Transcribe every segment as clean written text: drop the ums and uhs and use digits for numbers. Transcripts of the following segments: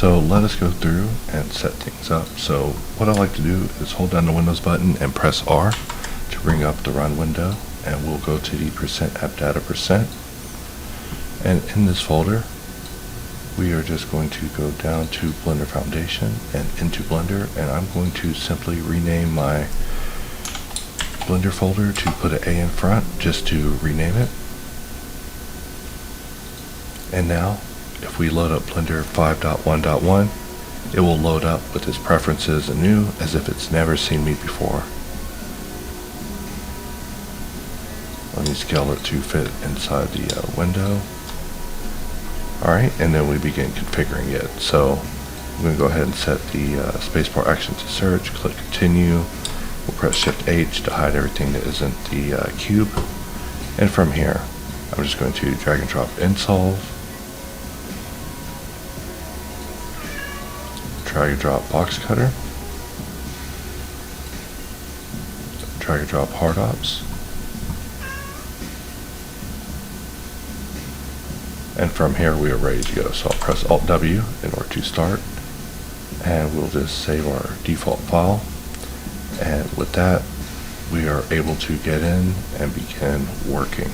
So let us go through and set things up. So what I like to do is hold down the Windows button and press R to bring up the run window, and we'll go to the %appdata%. And in this folder, we are just going to go down to Blender Foundation and into Blender, and I'm going to simply rename my Blender folder to put an A in front just to rename it. And now if we load up Blender 5.1.1, it will load up with its preferences anew as if it's never seen me before. Let me scale it to fit inside the window. Alright, and then we begin configuring it. So I'm going to go ahead and set the spacebar action to search, click continue. We'll press Shift H to hide everything that isn't the cube. And from here, I'm just going to drag and drop Insolve, drag and drop Box Cutter, drag and drop Hard Ops, and from here we are ready to go. So I'll press Alt W in order to start, and we'll just save our default file. And with that, we are able to get in and begin working.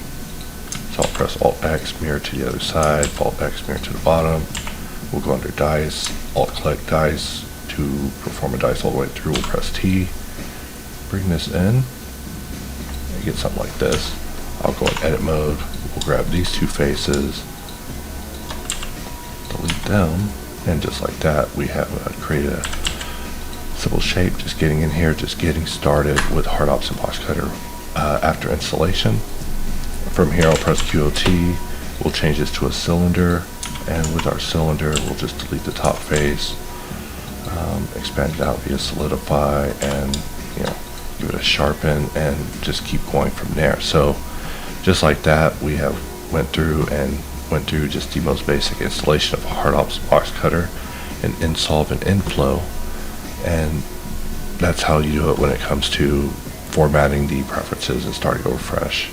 So I'll press Alt X, mirror to the other side, Alt X, mirror to the bottom. We'll go under Dice, Alt click Dice to perform a dice all the way through. We'll press T, bring this in, and get something like this. I'll go in edit mode. We'll grab these two faces, delete them, and just like that, we have created a simple shape, just getting in here, just getting started with Hard Ops and Box Cutter after installation. From here, I'll press QOT, we'll change this to a cylinder, and with our cylinder, we'll just delete the top face, expand it out via solidify, and give it a sharpen, and just keep going from there. So just like that, we have went through just the most basic installation of Hard Ops Box Cutter and Insolve and Inflow. And that's how you do it when it comes to formatting the preferences and starting over fresh.